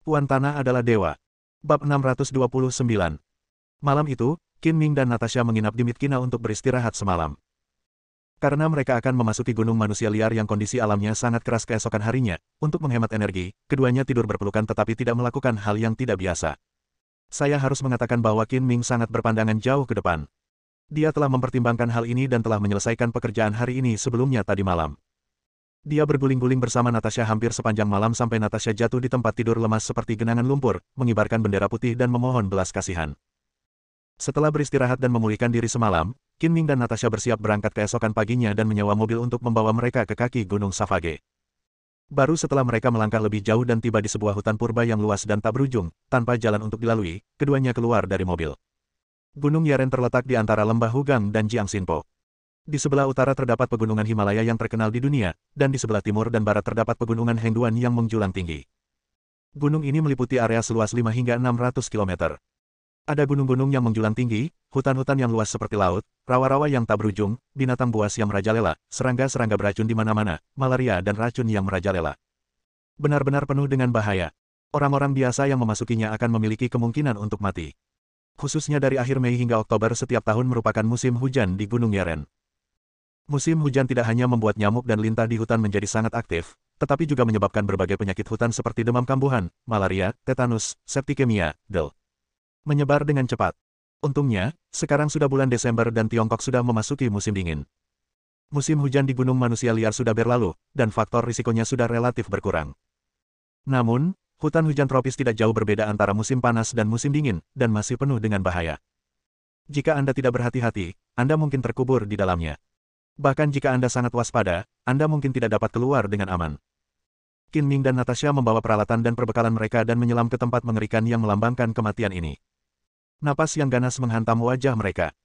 Tuan Tanah adalah dewa. Bab 629. Malam itu, Qin Ming dan Natasha menginap di Mitkina untuk beristirahat semalam. Karena mereka akan memasuki gunung manusia liar yang kondisi alamnya sangat keras keesokan harinya, untuk menghemat energi, keduanya tidur berpelukan tetapi tidak melakukan hal yang tidak biasa. Saya harus mengatakan bahwa Qin Ming sangat berpandangan jauh ke depan. Dia telah mempertimbangkan hal ini dan telah menyelesaikan pekerjaan hari ini sebelumnya tadi malam. Dia berguling-guling bersama Natasha hampir sepanjang malam sampai Natasha jatuh di tempat tidur lemas seperti genangan lumpur, mengibarkan bendera putih dan memohon belas kasihan. Setelah beristirahat dan memulihkan diri semalam, Qin Ming dan Natasha bersiap berangkat keesokan paginya dan menyewa mobil untuk membawa mereka ke kaki Gunung Savage. Baru setelah mereka melangkah lebih jauh dan tiba di sebuah hutan purba yang luas dan tak berujung, tanpa jalan untuk dilalui, keduanya keluar dari mobil. Gunung Yaren terletak di antara lembah Hugang dan Jiangxinpo. Di sebelah utara terdapat pegunungan Himalaya yang terkenal di dunia, dan di sebelah timur dan barat terdapat pegunungan Hengduan yang menjulang tinggi. Gunung ini meliputi area seluas 5 hingga 600 km. Ada gunung-gunung yang menjulang tinggi, hutan-hutan yang luas seperti laut, rawa-rawa yang tak berujung, binatang buas yang merajalela, serangga-serangga beracun di mana-mana, malaria dan racun yang merajalela. Benar-benar penuh dengan bahaya. Orang-orang biasa yang memasukinya akan memiliki kemungkinan untuk mati. Khususnya dari akhir Mei hingga Oktober setiap tahun merupakan musim hujan di Gunung Yaren. Musim hujan tidak hanya membuat nyamuk dan lintah di hutan menjadi sangat aktif, tetapi juga menyebabkan berbagai penyakit hutan seperti demam kambuhan, malaria, tetanus, septikemia, del. Menyebar dengan cepat. Untungnya, sekarang sudah bulan Desember dan Tiongkok sudah memasuki musim dingin. Musim hujan di gunung manusia liar sudah berlalu, dan faktor risikonya sudah relatif berkurang. Namun, hutan hujan tropis tidak jauh berbeda antara musim panas dan musim dingin, dan masih penuh dengan bahaya. Jika Anda tidak berhati-hati, Anda mungkin terkubur di dalamnya. Bahkan jika Anda sangat waspada, Anda mungkin tidak dapat keluar dengan aman. Qin Ming dan Natasha membawa peralatan dan perbekalan mereka dan menyelam ke tempat mengerikan yang melambangkan kematian ini. Napas yang ganas menghantam wajah mereka.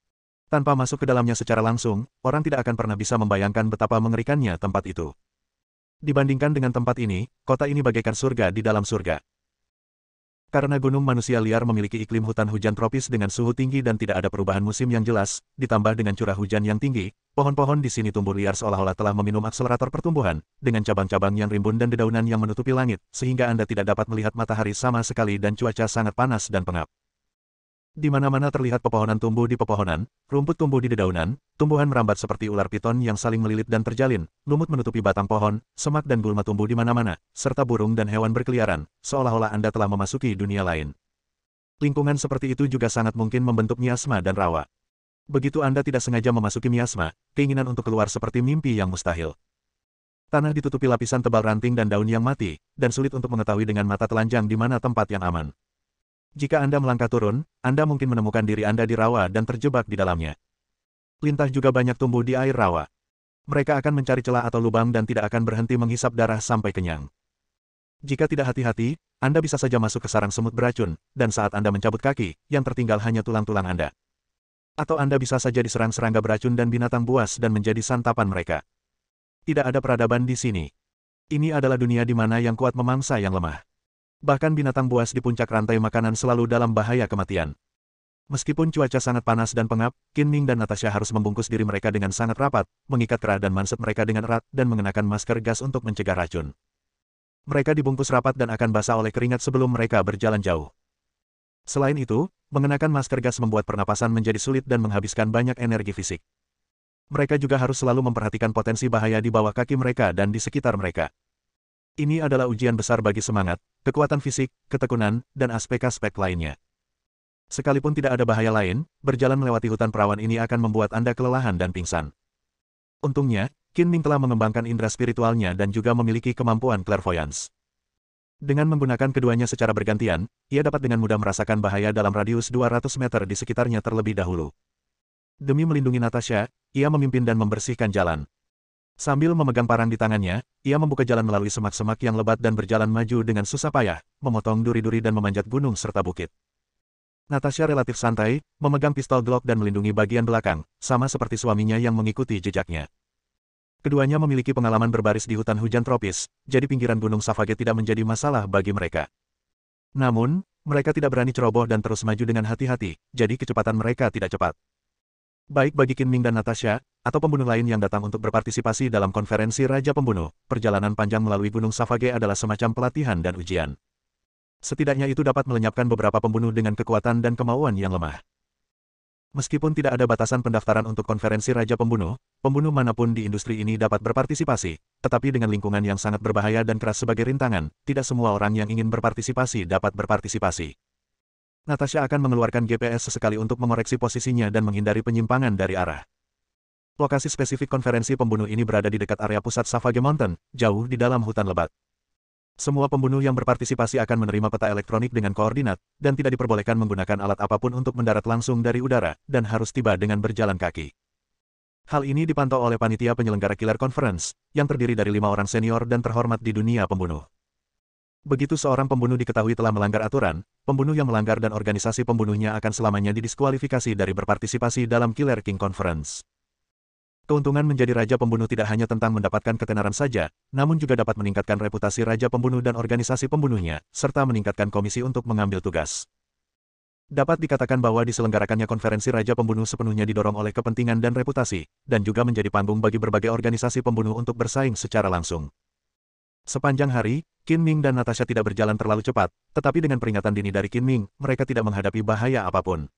Tanpa masuk ke dalamnya secara langsung, orang tidak akan pernah bisa membayangkan betapa mengerikannya tempat itu. Dibandingkan dengan tempat ini, kota ini bagaikan surga di dalam surga. Karena gunung manusia liar memiliki iklim hutan hujan tropis dengan suhu tinggi dan tidak ada perubahan musim yang jelas, ditambah dengan curah hujan yang tinggi, pohon-pohon di sini tumbuh liar seolah-olah telah meminum akselerator pertumbuhan, dengan cabang-cabang yang rimbun dan dedaunan yang menutupi langit, sehingga Anda tidak dapat melihat matahari sama sekali dan cuaca sangat panas dan pengap. Di mana-mana terlihat pepohonan tumbuh di pepohonan, rumput tumbuh di dedaunan, tumbuhan merambat seperti ular piton yang saling melilit dan terjalin, lumut menutupi batang pohon, semak dan gulma tumbuh di mana-mana, serta burung dan hewan berkeliaran, seolah-olah Anda telah memasuki dunia lain. Lingkungan seperti itu juga sangat mungkin membentuk miasma dan rawa. Begitu Anda tidak sengaja memasuki miasma, keinginan untuk keluar seperti mimpi yang mustahil. Tanah ditutupi lapisan tebal ranting dan daun yang mati, dan sulit untuk mengetahui dengan mata telanjang di mana tempat yang aman. Jika Anda melangkah turun, Anda mungkin menemukan diri Anda di rawa dan terjebak di dalamnya. Lintah juga banyak tumbuh di air rawa. Mereka akan mencari celah atau lubang dan tidak akan berhenti menghisap darah sampai kenyang. Jika tidak hati-hati, Anda bisa saja masuk ke sarang semut beracun, dan saat Anda mencabut kaki, yang tertinggal hanya tulang-tulang Anda. Atau Anda bisa saja diserang serangga beracun dan binatang buas dan menjadi santapan mereka. Tidak ada peradaban di sini. Ini adalah dunia di mana yang kuat memangsa yang lemah. Bahkan binatang buas di puncak rantai makanan selalu dalam bahaya kematian. Meskipun cuaca sangat panas dan pengap, Qin Ming dan Natasha harus membungkus diri mereka dengan sangat rapat, mengikat kerah dan manset mereka dengan erat, dan mengenakan masker gas untuk mencegah racun. Mereka dibungkus rapat dan akan basah oleh keringat sebelum mereka berjalan jauh. Selain itu, mengenakan masker gas membuat pernapasan menjadi sulit dan menghabiskan banyak energi fisik. Mereka juga harus selalu memperhatikan potensi bahaya di bawah kaki mereka dan di sekitar mereka. Ini adalah ujian besar bagi semangat, kekuatan fisik, ketekunan, dan aspek-aspek lainnya. Sekalipun tidak ada bahaya lain, berjalan melewati hutan perawan ini akan membuat Anda kelelahan dan pingsan. Untungnya, Qin Ming telah mengembangkan indera spiritualnya dan juga memiliki kemampuan clairvoyance. Dengan menggunakan keduanya secara bergantian, ia dapat dengan mudah merasakan bahaya dalam radius 200 meter di sekitarnya terlebih dahulu. Demi melindungi Natasha, ia memimpin dan membersihkan jalan. Sambil memegang parang di tangannya, ia membuka jalan melalui semak-semak yang lebat dan berjalan maju dengan susah payah, memotong duri-duri dan memanjat gunung serta bukit. Natasha relatif santai, memegang pistol Glock dan melindungi bagian belakang, sama seperti suaminya yang mengikuti jejaknya. Keduanya memiliki pengalaman berbaris di hutan hujan tropis, jadi pinggiran gunung Savage tidak menjadi masalah bagi mereka. Namun, mereka tidak berani ceroboh dan terus maju dengan hati-hati, jadi kecepatan mereka tidak cepat. Baik bagi Qin Ming dan Natasha, atau pembunuh lain yang datang untuk berpartisipasi dalam konferensi Raja Pembunuh, perjalanan panjang melalui Gunung Savage adalah semacam pelatihan dan ujian. Setidaknya itu dapat melenyapkan beberapa pembunuh dengan kekuatan dan kemauan yang lemah. Meskipun tidak ada batasan pendaftaran untuk konferensi Raja Pembunuh, pembunuh manapun di industri ini dapat berpartisipasi, tetapi dengan lingkungan yang sangat berbahaya dan keras sebagai rintangan, tidak semua orang yang ingin berpartisipasi dapat berpartisipasi. Natasha akan mengeluarkan GPS sesekali untuk mengoreksi posisinya dan menghindari penyimpangan dari arah. Lokasi spesifik konferensi pembunuh ini berada di dekat area pusat Savage Mountain, jauh di dalam hutan lebat. Semua pembunuh yang berpartisipasi akan menerima peta elektronik dengan koordinat, dan tidak diperbolehkan menggunakan alat apapun untuk mendarat langsung dari udara, dan harus tiba dengan berjalan kaki. Hal ini dipantau oleh panitia penyelenggara Killer Conference, yang terdiri dari 5 orang senior dan terhormat di dunia pembunuh. Begitu seorang pembunuh diketahui telah melanggar aturan, pembunuh yang melanggar dan organisasi pembunuhnya akan selamanya didiskualifikasi dari berpartisipasi dalam Killer King Conference. Keuntungan menjadi Raja Pembunuh tidak hanya tentang mendapatkan ketenaran saja, namun juga dapat meningkatkan reputasi Raja Pembunuh dan organisasi pembunuhnya, serta meningkatkan komisi untuk mengambil tugas. Dapat dikatakan bahwa diselenggarakannya konferensi Raja Pembunuh sepenuhnya didorong oleh kepentingan dan reputasi, dan juga menjadi panggung bagi berbagai organisasi pembunuh untuk bersaing secara langsung. Sepanjang hari, Qin Ming dan Natasha tidak berjalan terlalu cepat, tetapi dengan peringatan dini dari Qin Ming, mereka tidak menghadapi bahaya apapun.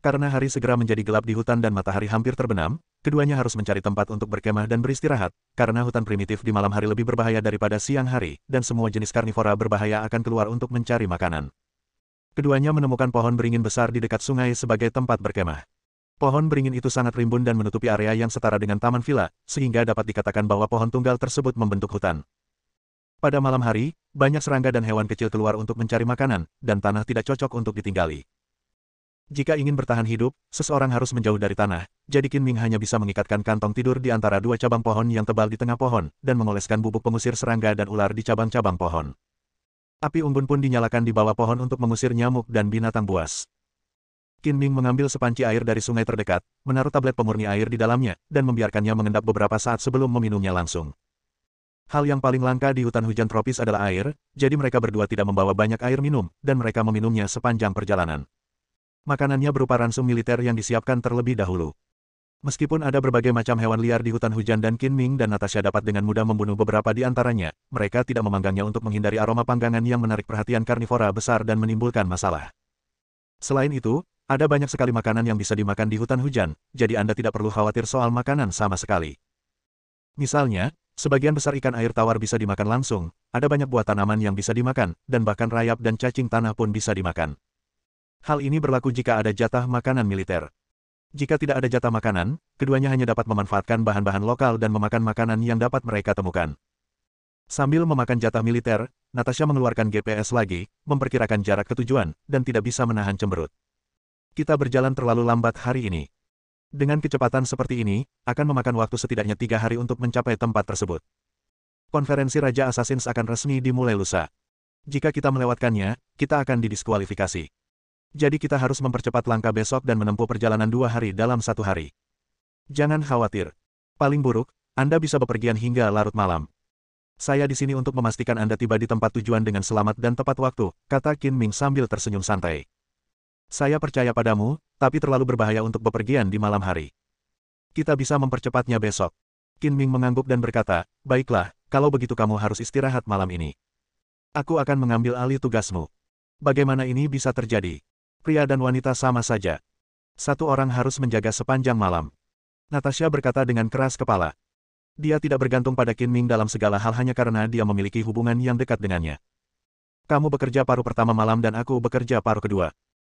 Karena hari segera menjadi gelap di hutan dan matahari hampir terbenam, keduanya harus mencari tempat untuk berkemah dan beristirahat, karena hutan primitif di malam hari lebih berbahaya daripada siang hari, dan semua jenis karnivora berbahaya akan keluar untuk mencari makanan. Keduanya menemukan pohon beringin besar di dekat sungai sebagai tempat berkemah. Pohon beringin itu sangat rimbun dan menutupi area yang setara dengan taman villa, sehingga dapat dikatakan bahwa pohon tunggal tersebut membentuk hutan. Pada malam hari, banyak serangga dan hewan kecil keluar untuk mencari makanan, dan tanah tidak cocok untuk ditinggali. Jika ingin bertahan hidup, seseorang harus menjauh dari tanah, jadi Qin Ming hanya bisa mengikatkan kantong tidur di antara 2 cabang pohon yang tebal di tengah pohon, dan mengoleskan bubuk pengusir serangga dan ular di cabang-cabang pohon. Api unggun pun dinyalakan di bawah pohon untuk mengusir nyamuk dan binatang buas. Qin Ming mengambil sepanci air dari sungai terdekat, menaruh tablet pemurni air di dalamnya, dan membiarkannya mengendap beberapa saat sebelum meminumnya langsung. Hal yang paling langka di hutan hujan tropis adalah air, jadi mereka berdua tidak membawa banyak air minum, dan mereka meminumnya sepanjang perjalanan. Makanannya berupa ransum militer yang disiapkan terlebih dahulu. Meskipun ada berbagai macam hewan liar di hutan hujan dan Qin Ming dan Natasha dapat dengan mudah membunuh beberapa di antaranya, mereka tidak memanggangnya untuk menghindari aroma panggangan yang menarik perhatian karnivora besar dan menimbulkan masalah. Selain itu, ada banyak sekali makanan yang bisa dimakan di hutan hujan, jadi Anda tidak perlu khawatir soal makanan sama sekali. Misalnya, sebagian besar ikan air tawar bisa dimakan langsung, ada banyak buah tanaman yang bisa dimakan, dan bahkan rayap dan cacing tanah pun bisa dimakan. Hal ini berlaku jika ada jatah makanan militer. Jika tidak ada jatah makanan, keduanya hanya dapat memanfaatkan bahan-bahan lokal dan memakan makanan yang dapat mereka temukan. Sambil memakan jatah militer, Natasha mengeluarkan GPS lagi, memperkirakan jarak ke tujuan, dan tidak bisa menahan cemberut. Kita berjalan terlalu lambat hari ini. Dengan kecepatan seperti ini, akan memakan waktu setidaknya 3 hari untuk mencapai tempat tersebut. Konferensi Raja Assassins akan resmi dimulai lusa. Jika kita melewatkannya, kita akan didiskualifikasi. Jadi kita harus mempercepat langkah besok dan menempuh perjalanan 2 hari dalam 1 hari. Jangan khawatir. Paling buruk, Anda bisa bepergian hingga larut malam. Saya di sini untuk memastikan Anda tiba di tempat tujuan dengan selamat dan tepat waktu, kata Qin Ming sambil tersenyum santai. Saya percaya padamu, tapi terlalu berbahaya untuk bepergian di malam hari. Kita bisa mempercepatnya besok. Qin Ming mengangguk dan berkata, baiklah, kalau begitu kamu harus istirahat malam ini. Aku akan mengambil alih tugasmu. Bagaimana ini bisa terjadi? Pria dan wanita sama saja. Satu orang harus menjaga sepanjang malam. Natasha berkata dengan keras kepala. Dia tidak bergantung pada Qin Ming dalam segala hal hanya karena dia memiliki hubungan yang dekat dengannya. Kamu bekerja paruh pertama malam dan aku bekerja paruh kedua.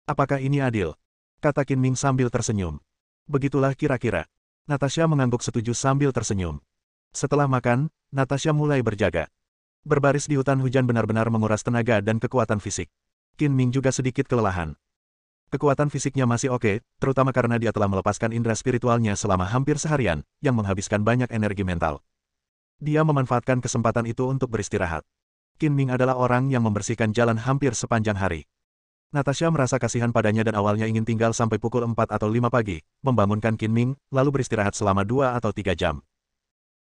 Apakah ini adil? Kata Qin Ming sambil tersenyum. Begitulah kira-kira. Natasha mengangguk setuju sambil tersenyum. Setelah makan, Natasha mulai berjaga. Berbaris di hutan hujan benar-benar menguras tenaga dan kekuatan fisik. Qin Ming juga sedikit kelelahan. Kekuatan fisiknya masih oke, terutama karena dia telah melepaskan indera spiritualnya selama hampir seharian, yang menghabiskan banyak energi mental. Dia memanfaatkan kesempatan itu untuk beristirahat. Qin Ming adalah orang yang membersihkan jalan hampir sepanjang hari. Natasha merasa kasihan padanya dan awalnya ingin tinggal sampai pukul 4 atau 5 pagi, membangunkan Qin Ming, lalu beristirahat selama 2 atau 3 jam.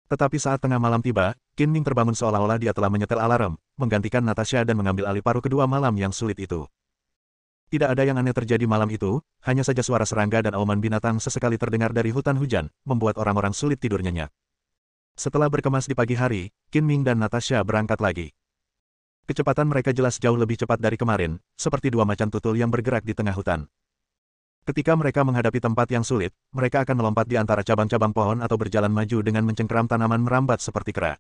Tetapi saat tengah malam tiba, Qin Ming terbangun seolah-olah dia telah menyetel alarm, menggantikan Natasha dan mengambil alih paruh kedua malam yang sulit itu. Tidak ada yang aneh terjadi malam itu, hanya saja suara serangga dan auman binatang sesekali terdengar dari hutan hujan, membuat orang-orang sulit tidur nyenyak. Setelah berkemas di pagi hari, Qin Ming dan Natasha berangkat lagi. Kecepatan mereka jelas jauh lebih cepat dari kemarin, seperti dua macan tutul yang bergerak di tengah hutan. Ketika mereka menghadapi tempat yang sulit, mereka akan melompat di antara cabang-cabang pohon atau berjalan maju dengan mencengkeram tanaman merambat seperti kera.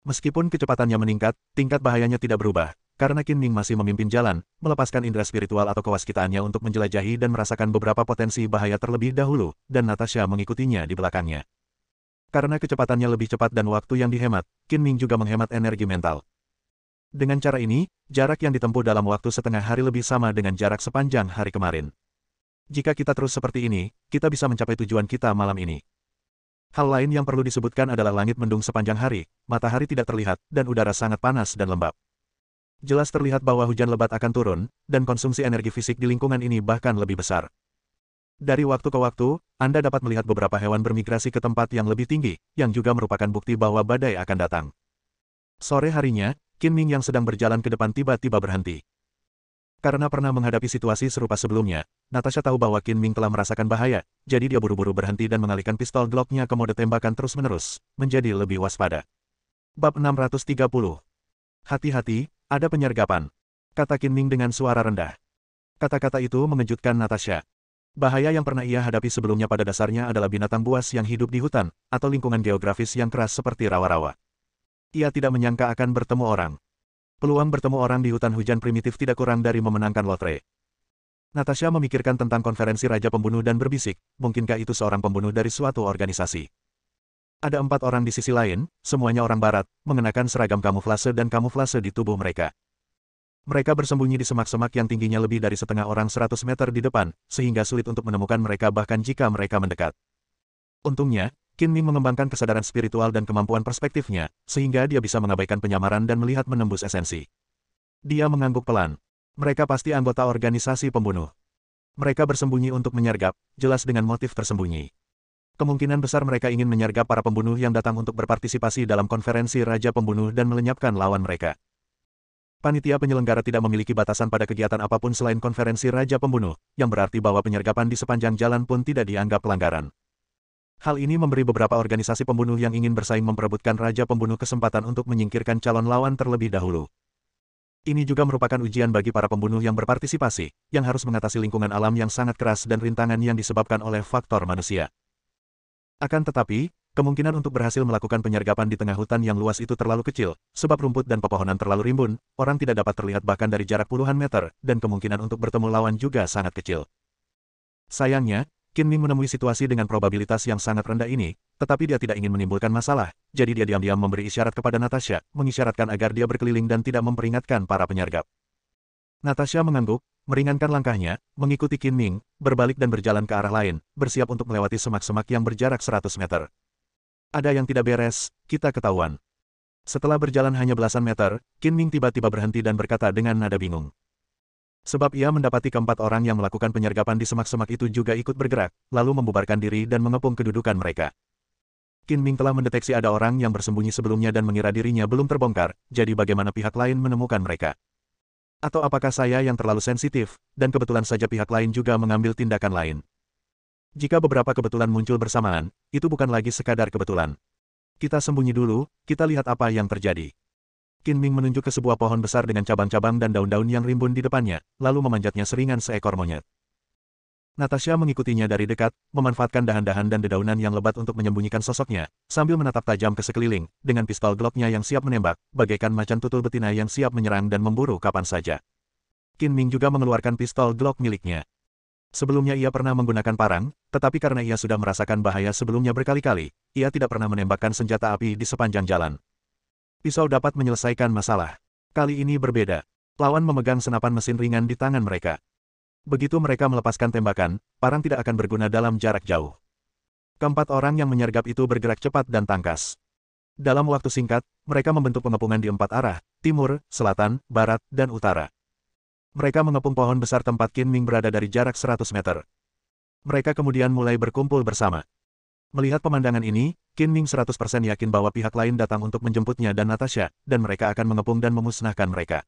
Meskipun kecepatannya meningkat, tingkat bahayanya tidak berubah, karena Qin Ming masih memimpin jalan, melepaskan indera spiritual atau kewaskitaannya untuk menjelajahi dan merasakan beberapa potensi bahaya terlebih dahulu, dan Natasha mengikutinya di belakangnya. Karena kecepatannya lebih cepat dan waktu yang dihemat, Qin Ming juga menghemat energi mental. Dengan cara ini, jarak yang ditempuh dalam waktu setengah hari lebih sama dengan jarak sepanjang hari kemarin. Jika kita terus seperti ini, kita bisa mencapai tujuan kita malam ini. Hal lain yang perlu disebutkan adalah langit mendung sepanjang hari, matahari tidak terlihat, dan udara sangat panas dan lembab. Jelas terlihat bahwa hujan lebat akan turun, dan konsumsi energi fisik di lingkungan ini bahkan lebih besar. Dari waktu ke waktu, Anda dapat melihat beberapa hewan bermigrasi ke tempat yang lebih tinggi, yang juga merupakan bukti bahwa badai akan datang. Sore harinya, Qin Ming yang sedang berjalan ke depan tiba-tiba berhenti. Karena pernah menghadapi situasi serupa sebelumnya, Natasha tahu bahwa Qin Ming telah merasakan bahaya, jadi dia buru-buru berhenti dan mengalihkan pistol Glock-nya ke mode tembakan terus-menerus, menjadi lebih waspada. Bab 630. Hati-hati, ada penyergapan, kata Qin Ming dengan suara rendah. Kata-kata itu mengejutkan Natasha. Bahaya yang pernah ia hadapi sebelumnya pada dasarnya adalah binatang buas yang hidup di hutan, atau lingkungan geografis yang keras seperti rawa-rawa. Ia tidak menyangka akan bertemu orang. Peluang bertemu orang di hutan hujan primitif tidak kurang dari memenangkan lotre. Natasha memikirkan tentang konferensi Raja Pembunuh dan berbisik, mungkinkah itu seorang pembunuh dari suatu organisasi. Ada 4 orang di sisi lain, semuanya orang barat, mengenakan seragam kamuflase dan kamuflase di tubuh mereka. Mereka bersembunyi di semak-semak yang tingginya lebih dari setengah orang 100 meter di depan, sehingga sulit untuk menemukan mereka bahkan jika mereka mendekat. Untungnya, Qin Ming mengembangkan kesadaran spiritual dan kemampuan perspektifnya, sehingga dia bisa mengabaikan penyamaran dan melihat menembus esensi. Dia mengangguk pelan. Mereka pasti anggota organisasi pembunuh. Mereka bersembunyi untuk menyergap, jelas dengan motif tersembunyi. Kemungkinan besar mereka ingin menyergap para pembunuh yang datang untuk berpartisipasi dalam konferensi Raja Pembunuh dan melenyapkan lawan mereka. Panitia penyelenggara tidak memiliki batasan pada kegiatan apapun selain konferensi Raja Pembunuh, yang berarti bahwa penyergapan di sepanjang jalan pun tidak dianggap pelanggaran. Hal ini memberi beberapa organisasi pembunuh yang ingin bersaing memperebutkan Raja Pembunuh kesempatan untuk menyingkirkan calon lawan terlebih dahulu. Ini juga merupakan ujian bagi para pembunuh yang berpartisipasi, yang harus mengatasi lingkungan alam yang sangat keras dan rintangan yang disebabkan oleh faktor manusia. Akan tetapi, kemungkinan untuk berhasil melakukan penyergapan di tengah hutan yang luas itu terlalu kecil, sebab rumput dan pepohonan terlalu rimbun, orang tidak dapat terlihat bahkan dari jarak puluhan meter, dan kemungkinan untuk bertemu lawan juga sangat kecil. Sayangnya, Qin Ming menemui situasi dengan probabilitas yang sangat rendah ini, tetapi dia tidak ingin menimbulkan masalah, jadi dia diam-diam memberi isyarat kepada Natasha, mengisyaratkan agar dia berkeliling dan tidak memperingatkan para penyergap. Natasha mengangguk, meringankan langkahnya, mengikuti Qin Ming, berbalik dan berjalan ke arah lain, bersiap untuk melewati semak-semak yang berjarak 100 meter. Ada yang tidak beres, kita ketahuan. Setelah berjalan hanya belasan meter, Qin Ming tiba-tiba berhenti dan berkata dengan nada bingung. Sebab ia mendapati keempat orang yang melakukan penyergapan di semak-semak itu juga ikut bergerak, lalu membubarkan diri dan mengepung kedudukan mereka. Qin Ming telah mendeteksi ada orang yang bersembunyi sebelumnya dan mengira dirinya belum terbongkar, jadi bagaimana pihak lain menemukan mereka? Atau apakah saya yang terlalu sensitif, dan kebetulan saja pihak lain juga mengambil tindakan lain? Jika beberapa kebetulan muncul bersamaan, itu bukan lagi sekadar kebetulan. Kita sembunyi dulu, kita lihat apa yang terjadi. Qin Ming menunjuk ke sebuah pohon besar dengan cabang-cabang dan daun-daun yang rimbun di depannya, lalu memanjatnya seringan seekor monyet. Natasha mengikutinya dari dekat, memanfaatkan dahan-dahan dan dedaunan yang lebat untuk menyembunyikan sosoknya, sambil menatap tajam ke sekeliling, dengan pistol Glock-nya yang siap menembak, bagaikan macan tutul betina yang siap menyerang dan memburu kapan saja. Qin Ming juga mengeluarkan pistol Glock miliknya. Sebelumnya ia pernah menggunakan parang, tetapi karena ia sudah merasakan bahaya sebelumnya berkali-kali, ia tidak pernah menembakkan senjata api di sepanjang jalan. Pisau dapat menyelesaikan masalah. Kali ini berbeda. Lawan memegang senapan mesin ringan di tangan mereka. Begitu mereka melepaskan tembakan, parang tidak akan berguna dalam jarak jauh. Keempat orang yang menyergap itu bergerak cepat dan tangkas. Dalam waktu singkat, mereka membentuk pengepungan di 4 arah, timur, selatan, barat, dan utara. Mereka mengepung pohon besar tempat Qin Ming berada dari jarak 100 meter. Mereka kemudian mulai berkumpul bersama. Melihat pemandangan ini, Qin Ming 100% yakin bahwa pihak lain datang untuk menjemputnya dan Natasha, dan mereka akan mengepung dan memusnahkan mereka.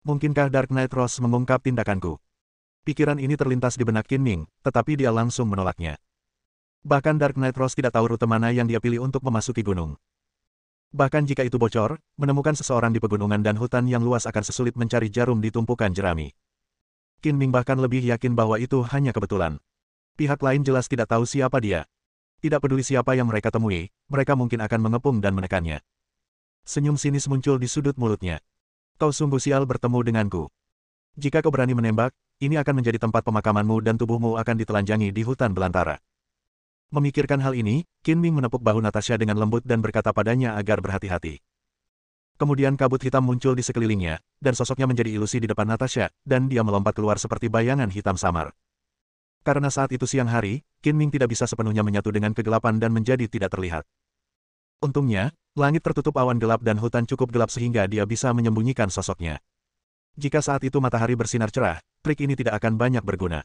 Mungkinkah Dark Knight Rose mengungkap tindakanku? Pikiran ini terlintas di benak Qin Ming, tetapi dia langsung menolaknya. Bahkan Dark Knight Rose tidak tahu rute mana yang dia pilih untuk memasuki gunung. Bahkan jika itu bocor, menemukan seseorang di pegunungan dan hutan yang luas akan sesulit mencari jarum di tumpukan jerami. Qin Ming bahkan lebih yakin bahwa itu hanya kebetulan. Pihak lain jelas tidak tahu siapa dia. Tidak peduli siapa yang mereka temui, mereka mungkin akan mengepung dan menekannya. Senyum sinis muncul di sudut mulutnya. Kau sungguh sial bertemu denganku. Jika kau berani menembak, ini akan menjadi tempat pemakamanmu dan tubuhmu akan ditelanjangi di hutan belantara. Memikirkan hal ini, Qin Ming menepuk bahu Natasha dengan lembut dan berkata padanya agar berhati-hati. Kemudian kabut hitam muncul di sekelilingnya, dan sosoknya menjadi ilusi di depan Natasha, dan dia melompat keluar seperti bayangan hitam samar. Karena saat itu siang hari, Qin Ming tidak bisa sepenuhnya menyatu dengan kegelapan dan menjadi tidak terlihat. Untungnya, langit tertutup awan gelap dan hutan cukup gelap sehingga dia bisa menyembunyikan sosoknya. Jika saat itu matahari bersinar cerah, trik ini tidak akan banyak berguna.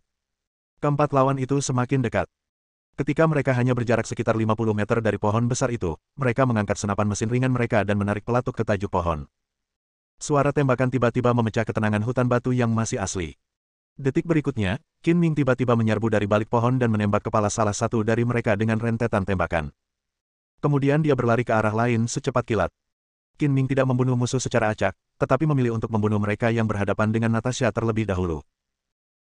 Keempat lawan itu semakin dekat. Ketika mereka hanya berjarak sekitar 50 meter dari pohon besar itu, mereka mengangkat senapan mesin ringan mereka dan menarik pelatuk ke tajuk pohon. Suara tembakan tiba-tiba memecah ketenangan hutan batu yang masih asli. Detik berikutnya, Qin Ming tiba-tiba menyerbu dari balik pohon dan menembak kepala salah satu dari mereka dengan rentetan tembakan. Kemudian dia berlari ke arah lain secepat kilat. Qin Ming tidak membunuh musuh secara acak, tetapi memilih untuk membunuh mereka yang berhadapan dengan Natasha terlebih dahulu.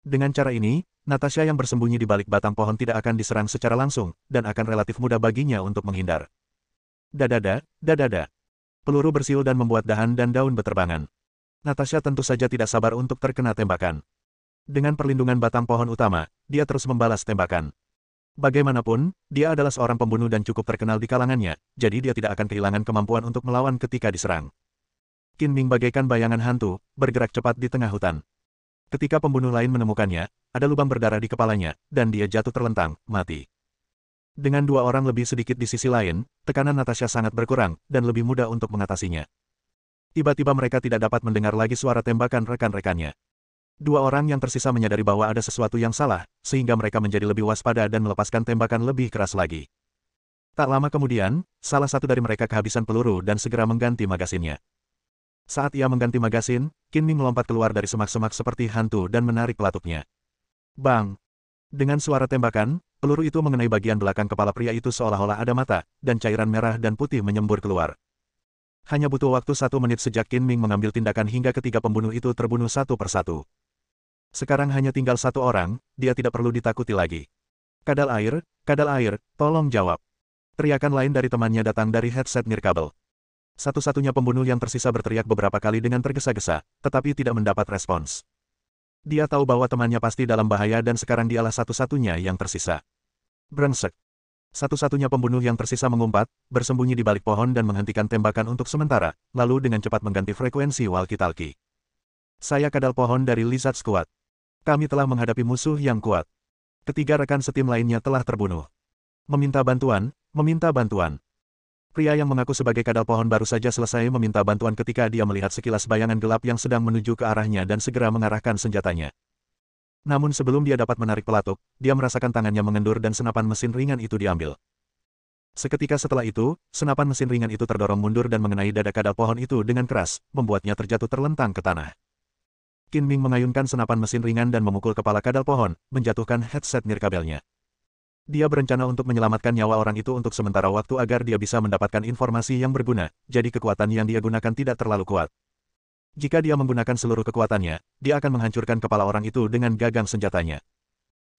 Dengan cara ini, Natasha yang bersembunyi di balik batang pohon tidak akan diserang secara langsung, dan akan relatif mudah baginya untuk menghindar. Dadada, dadada. Peluru bersiul dan membuat dahan dan daun beterbangan. Natasha tentu saja tidak sabar untuk terkena tembakan. Dengan perlindungan batang pohon utama, dia terus membalas tembakan. Bagaimanapun, dia adalah seorang pembunuh dan cukup terkenal di kalangannya, jadi dia tidak akan kehilangan kemampuan untuk melawan ketika diserang. Qin Ming bagaikan bayangan hantu, bergerak cepat di tengah hutan. Ketika pembunuh lain menemukannya, ada lubang berdarah di kepalanya, dan dia jatuh terlentang, mati. Dengan dua orang lebih sedikit di sisi lain, tekanan Natasha sangat berkurang, dan lebih mudah untuk mengatasinya. Tiba-tiba mereka tidak dapat mendengar lagi suara tembakan rekan-rekannya. Dua orang yang tersisa menyadari bahwa ada sesuatu yang salah, sehingga mereka menjadi lebih waspada dan melepaskan tembakan lebih keras lagi. Tak lama kemudian, salah satu dari mereka kehabisan peluru dan segera mengganti magasinnya. Saat ia mengganti magasin, Qin Ming melompat keluar dari semak-semak seperti hantu dan menarik pelatuknya. Bang! Dengan suara tembakan, peluru itu mengenai bagian belakang kepala pria itu seolah-olah ada mata, dan cairan merah dan putih menyembur keluar. Hanya butuh waktu 1 menit sejak Qin Ming mengambil tindakan hingga ketiga pembunuh itu terbunuh satu persatu. Sekarang hanya tinggal satu orang, dia tidak perlu ditakuti lagi. Kadal air, tolong jawab. Teriakan lain dari temannya datang dari headset nirkabel. Satu-satunya pembunuh yang tersisa berteriak beberapa kali dengan tergesa-gesa, tetapi tidak mendapat respons. Dia tahu bahwa temannya pasti dalam bahaya dan sekarang dialah satu-satunya yang tersisa. Brengsek. Satu-satunya pembunuh yang tersisa mengumpat, bersembunyi di balik pohon dan menghentikan tembakan untuk sementara, lalu dengan cepat mengganti frekuensi walkie-talkie. Saya kadal pohon dari Lizard Squad. Kami telah menghadapi musuh yang kuat. Ketiga rekan setim lainnya telah terbunuh. Meminta bantuan, meminta bantuan. Pria yang mengaku sebagai kadal pohon baru saja selesai meminta bantuan ketika dia melihat sekilas bayangan gelap yang sedang menuju ke arahnya dan segera mengarahkan senjatanya. Namun sebelum dia dapat menarik pelatuk, dia merasakan tangannya mengendur dan senapan mesin ringan itu diambil. Seketika setelah itu, senapan mesin ringan itu terdorong mundur dan mengenai dada kadal pohon itu dengan keras, membuatnya terjatuh terlentang ke tanah. Qin Ming mengayunkan senapan mesin ringan dan memukul kepala kadal pohon, menjatuhkan headset nirkabelnya. Dia berencana untuk menyelamatkan nyawa orang itu untuk sementara waktu agar dia bisa mendapatkan informasi yang berguna, jadi kekuatan yang dia gunakan tidak terlalu kuat. Jika dia menggunakan seluruh kekuatannya, dia akan menghancurkan kepala orang itu dengan gagang senjatanya.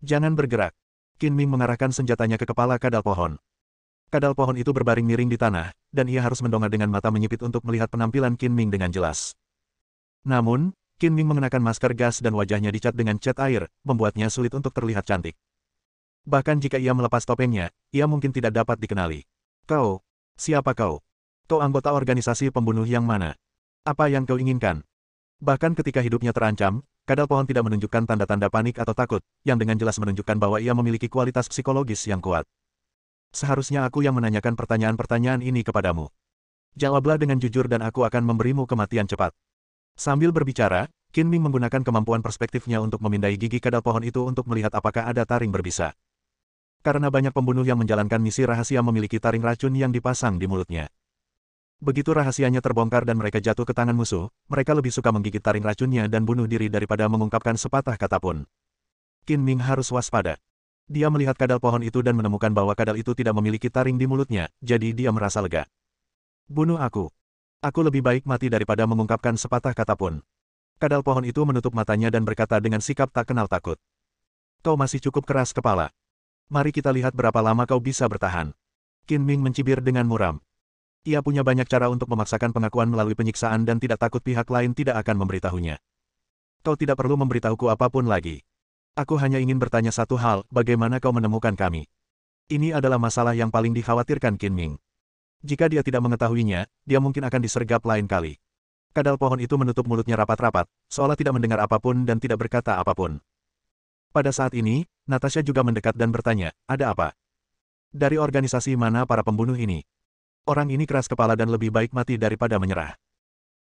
Jangan bergerak. Qin Ming mengarahkan senjatanya ke kepala kadal pohon. Kadal pohon itu berbaring miring di tanah, dan ia harus mendongak dengan mata menyipit untuk melihat penampilan Qin Ming dengan jelas. Namun, Qin Ming mengenakan masker gas dan wajahnya dicat dengan cat air, membuatnya sulit untuk terlihat cantik. Bahkan jika ia melepas topengnya, ia mungkin tidak dapat dikenali. Kau, siapa kau? Kau anggota organisasi pembunuh yang mana? Apa yang kau inginkan? Bahkan ketika hidupnya terancam, kadal pohon tidak menunjukkan tanda-tanda panik atau takut, yang dengan jelas menunjukkan bahwa ia memiliki kualitas psikologis yang kuat. Seharusnya aku yang menanyakan pertanyaan-pertanyaan ini kepadamu. Jawablah dengan jujur dan aku akan memberimu kematian cepat. Sambil berbicara, Qin Ming menggunakan kemampuan perspektifnya untuk memindai gigi kadal pohon itu untuk melihat apakah ada taring berbisa. Karena banyak pembunuh yang menjalankan misi rahasia memiliki taring racun yang dipasang di mulutnya. Begitu rahasianya terbongkar dan mereka jatuh ke tangan musuh, mereka lebih suka menggigit taring racunnya dan bunuh diri daripada mengungkapkan sepatah kata pun. Qin Ming harus waspada. Dia melihat kadal pohon itu dan menemukan bahwa kadal itu tidak memiliki taring di mulutnya, jadi dia merasa lega. Bunuh aku. Aku lebih baik mati daripada mengungkapkan sepatah kata pun. Kadal pohon itu menutup matanya dan berkata dengan sikap tak kenal takut. Kau masih cukup keras kepala. Mari kita lihat berapa lama kau bisa bertahan. Qin Ming mencibir dengan muram. Ia punya banyak cara untuk memaksakan pengakuan melalui penyiksaan dan tidak takut pihak lain tidak akan memberitahunya. Kau tidak perlu memberitahuku apapun lagi. Aku hanya ingin bertanya satu hal, bagaimana kau menemukan kami? Ini adalah masalah yang paling dikhawatirkan Qin Ming. Jika dia tidak mengetahuinya, dia mungkin akan disergap lain kali. Kadal pohon itu menutup mulutnya rapat-rapat, seolah tidak mendengar apapun dan tidak berkata apapun. Pada saat ini, Natasha juga mendekat dan bertanya, ada apa? Dari organisasi mana para pembunuh ini? Orang ini keras kepala dan lebih baik mati daripada menyerah.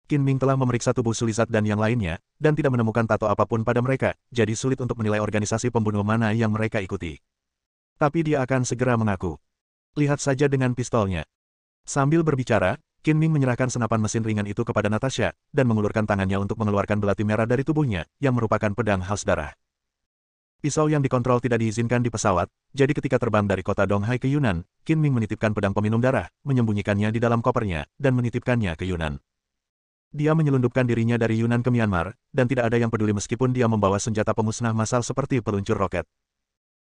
Qin Ming telah memeriksa tubuh Sulizat dan yang lainnya, dan tidak menemukan tato apapun pada mereka, jadi sulit untuk menilai organisasi pembunuh mana yang mereka ikuti. Tapi dia akan segera mengaku. Lihat saja dengan pistolnya. Sambil berbicara, Qin Ming menyerahkan senapan mesin ringan itu kepada Natasha, dan mengulurkan tangannya untuk mengeluarkan belati merah dari tubuhnya, yang merupakan pedang haus darah. Pisau yang dikontrol tidak diizinkan di pesawat, jadi ketika terbang dari kota Donghai ke Yunnan, Qin Ming menitipkan pedang peminum darah, menyembunyikannya di dalam kopernya, dan menitipkannya ke Yunnan. Dia menyelundupkan dirinya dari Yunnan ke Myanmar, dan tidak ada yang peduli meskipun dia membawa senjata pemusnah massal seperti peluncur roket.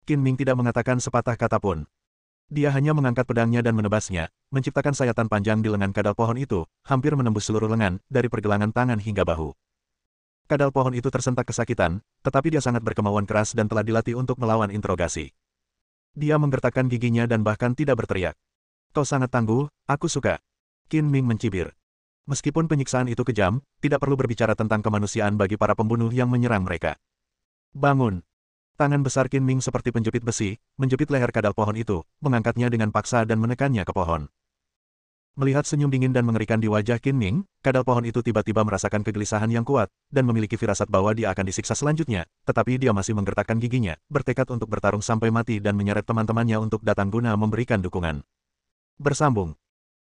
Qin Ming tidak mengatakan sepatah kata pun. Dia hanya mengangkat pedangnya dan menebasnya, menciptakan sayatan panjang di lengan kadal pohon itu, hampir menembus seluruh lengan, dari pergelangan tangan hingga bahu. Kadal pohon itu tersentak kesakitan, tetapi dia sangat berkemauan keras dan telah dilatih untuk melawan interogasi. Dia menggertakkan giginya dan bahkan tidak berteriak. Kau sangat tangguh, aku suka. Qin Ming mencibir. Meskipun penyiksaan itu kejam, tidak perlu berbicara tentang kemanusiaan bagi para pembunuh yang menyerang mereka. Bangun. Tangan besar Qin Ming seperti penjepit besi, menjepit leher kadal pohon itu, mengangkatnya dengan paksa dan menekannya ke pohon. Melihat senyum dingin dan mengerikan di wajah Qin Ming, kadal pohon itu tiba-tiba merasakan kegelisahan yang kuat, dan memiliki firasat bahwa dia akan disiksa selanjutnya, tetapi dia masih menggertakkan giginya, bertekad untuk bertarung sampai mati dan menyeret teman-temannya untuk datang guna memberikan dukungan. Bersambung.